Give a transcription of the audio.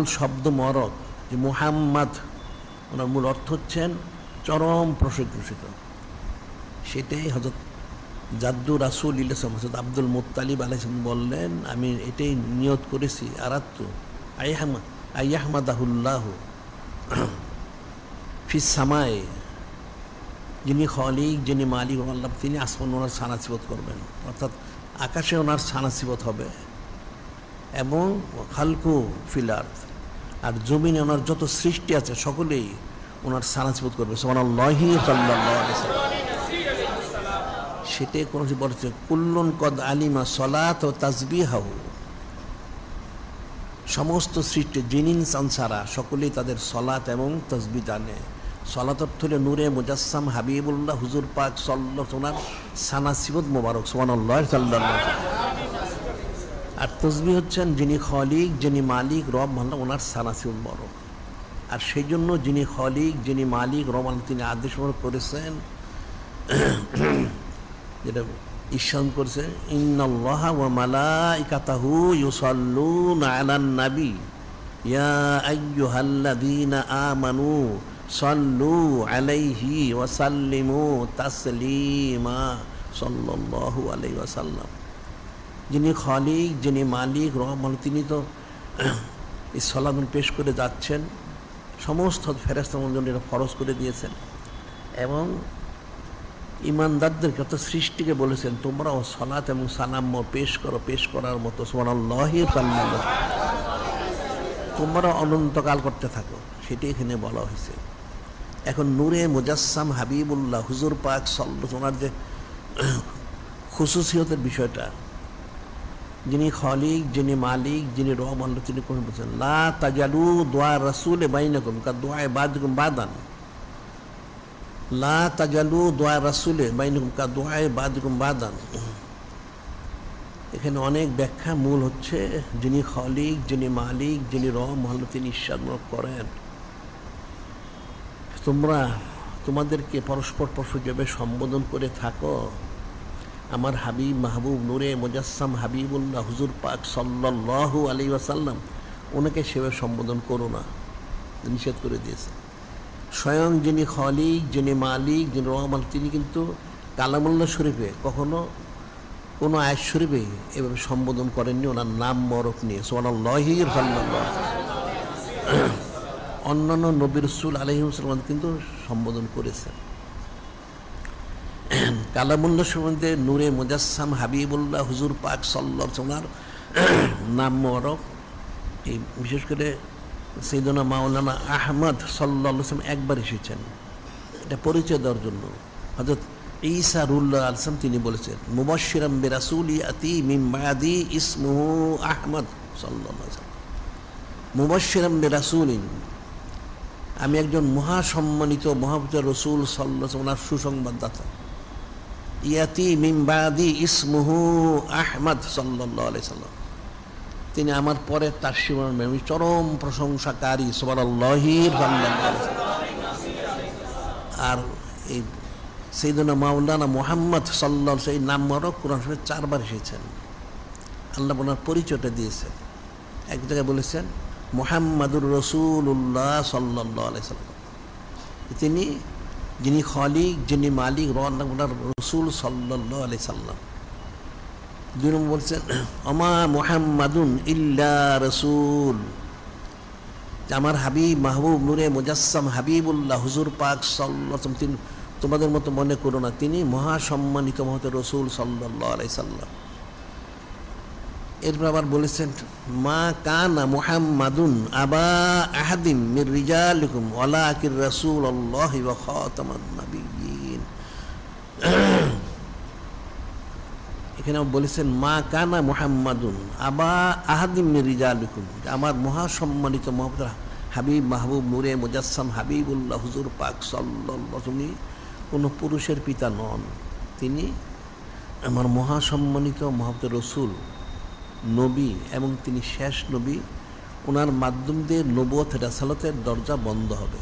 মূল শব্দ মরক, যে মুহাম্মদ ওনার মূল অর্থ হচ্ছেন চরম প্রশংসিত। সেটাই হযরত জাদ্দু রাসূল হযরত আব্দুল মুত্তালিব আলাইহিস সালাম বললেন, আমি এটাই নিয়ত করেছি, আরাদতু আইয়াহমাদাহুল্লাহ ফিস সামায়ে, যিনি খলিক, যিনি মালিক আল্লাহ, তিনি আসমান ওনার সানাসিবত করবেন, অর্থাৎ আকাশে ওনার সানাসিবত হবে, এবং খালকু ফিল আরদ, আর জমিনে ওনার যত সৃষ্টি আছে সকলেই ওনার সানাসিবত করবে। সুবহানাল্লাহি সাল্লাল্লাহু আলাইহি ওয়াসাল্লাম। সেটাই কোন বলেছে কুল্লুন কদ আলিমা সলাত ও তাসবিহাহু, সমস্ত সৃষ্টি জিন ইনসান ছাড়া সকলেই তাদের সলাত এবং তাসবিহ জানে। সলাত অর্থ হলে নূরে মুজাসসাম হাবিবুল্লাহ হুজুর পাক সাল্লাল্লাহু আলাইহি ওয়াসাল্লাম সানাসিবত মোবারক, সুবহানাল্লাহি সাল্লাল্লাহু আলাইহি ওয়াসাল্লাম। আর তাসবিহ হচ্ছেন যিনি খলিক, যিনি মালিক রব আল্লাহ, ওনার সানাসিবত মোবারক। আর সেই জন্য যিনি খলিক, যিনি মালিক রব আল্লাহ, তিনি আদেশ করেছেন, যেটা ইরশাদ করেছে, ইন্নাল্লাহা ওয়া মালাইকাতাহু ইউসাল্লুনা আলান নবী ইয়া আইয়ুহাল্লাযীনা আমানু সাল্লু আলাইহি ওয়া সাল্লিমু তাসলিমা সাল্লাল্লাহু আলাইহি ওয়াসাল্লাম। যিনি খলিক, যিনি মালিক রহমান, তিনি তো এই সালাম পেশ করে যাচ্ছেন, সমস্ত ফেরেশতাদের জন্য এটা ফরজ করে দিয়েছেন, এবং ইমানদারদের কত সৃষ্টিকে বলেছেন তোমরাও সালাত এবং সালাম পেশ করো, পেশ করার মতো, সুবহানাল্লাহি সাল্লাল্লাহু, তোমরা অনন্তকাল করতে থাকো, সেটি এখানে বলা হয়েছে। এখন নূরে মুজাসসাম হাবিবুল্লাহ হুজুর পাক সাল্লাল্লাহু, ওনার যে খুশুসিয়তের বিষয়টা, যিনি খলিক, যিনি মালিক, যিনি রহমান, তিনি কোন বলছেন লা তাজালু দুআ রাসূল বাইনাকুম কা দুআ বাদিকুম বাদান, লা তাজালু দুআ রাসূল বাইনাকুম কা দুআ বাদিকুম বাদান। এখানে অনেক ব্যাখ্যা, মূল হচ্ছে যিনি খলিক, যিনি মালিক, যিনি রহমান, তিনি ইরশাদ করেন, তোমরা তোমাদেরকে পরস্পর যেভাবে সম্বোধন করে থাকো, আমার হাবিব মাহবুব নূরে মুজাসসাম হাবিবুল্লাহ হুজুর পাক সাল্লাল্লাহু আলাইহি ওয়াসাল্লাম, ওনাকে সেভাবে সম্বোধন করো না, নিষেধ করে দিয়েছে। স্বয়ং যিনি খলিক, যিনি মালিক, যিনি রহমান, তিনি কিন্তু কালামুল্লাহ শরীফে কখনো কোনো আয়াত শরীফে এভাবে সম্বোধন করেননি ওনার নাম মরক নিয়ে, সুবহানাল্লাহি সাল্লাল্লাহু আলাইহি ওয়াসাল্লাম। অন্যান্য নবী রাসূল আলাইহিস সালাম কিন্তু সম্বোধন করেছেন। কালামুল্লাহ সম্বন্ধে নূরে মুজাসসাম হাবিবুল্লাহ হুজুর পাক সাল্লাল্লাহু আলাইহি ওয়াসাল্লাম নাম মোবারক, এই বিশেষ করে সাইয়েদনা মাওলানা আহমদ সাল্লাল্লাহু আলাইহি ওয়াসাল্লাম একবার এসেছেন এটা পরিচয় দেওয়ার জন্য। হযরত ঈসা রুহুল্লাহ আলাইহিস সালাম তিনি বলেছেন, মুবাশশিরাম বিরাসূলি আতি মিন বাদি ইসমুহু আহমদ সাল্লাল্লাহু আলাইহি ওয়াসাল্লাম, মুবাশশিরাম বিরাসূলিন, আমি একজন মহাসম্মানিত মহাপুত্র রসুল সাল্লাল্লাহু আলাইহি ওয়াসাল্লাম সুসংবাদদাতা, ইয়াতি মিন বাদি ইসমুহু আহমদ সাল্লাল্লাহু আলাইহি ওয়াসাল্লাম, তিনি আমার পরে তার সীমানা, আমি চরম প্রশংসাকারী, সুবহানাল্লাহি সাল্লাল্লাহু আলাইহি ওয়াসাল্লাম। আর এই সাইয়েদনা মাওলানা মুহাম্মদ সাল্লাল্লাহু আলাইহি ওয়াসাল্লাম নাম মোবারক কোরআন শরীফে 4 বার এসেছেন। আল্লাহ ওনার পরিচয়টা দিয়েছেন। এক জায়গায় বলেছেন মুহাম্মাদুর রাসূলুল্লাহ সাল্লাল্লাহু আলাইহি ওয়াসাল্লাম, তিনি যিনি খলিক, যিনি মালিক ওনার রসুল সাল্লাল্লাহু আলাইহি ওয়াসাল্লাম। 2 নম্বর বলছেন আমা মুহাম্মাদুন ইল্লা রাসূল, আমার হাবিব মাহবুব নূরে মুজাসসাম হাবিবুল্লাহ হুজুর পাক সাল্লাল্লাহু আলাইহি ওয়াসাল্লাম, তিনি তোমাদের মতো মনে করো না, তিনি মহাসম্মানিত মহৎ রসুল সাল্লাল্লাহু আলাইহি ওয়াসাল্লাম। এরপর আবার বলেছেন মা কানা মুহাম্মাদুন আবা আহাদিম মির রিজালিকুম ওয়ালাকির রাসূলুল্লাহি ওয়া খাতামান নাবিয়্যিন। এখানে বলেছেন মা কানা মুহাম্মাদুন আবা আহাদিম মির রিজালিকুম, আমার মহাসম্মানিত মহৎ হাবিব মাহবুব নূরে মুজাসসাম হাবিবুল্লাহ হুজুর পাক সাল্লাল্লাহু আলাইহি ওয়াসাল্লাম কোনো পুরুষের পিতা নন, তিনি আমার মহাসম্মানিত মহৎ রসুল নবী, এবং তিনি শেষ নবী, ওনার মাধ্যম দিয়ে নবুয়ত রাসালাতের দরজা বন্ধ হবে।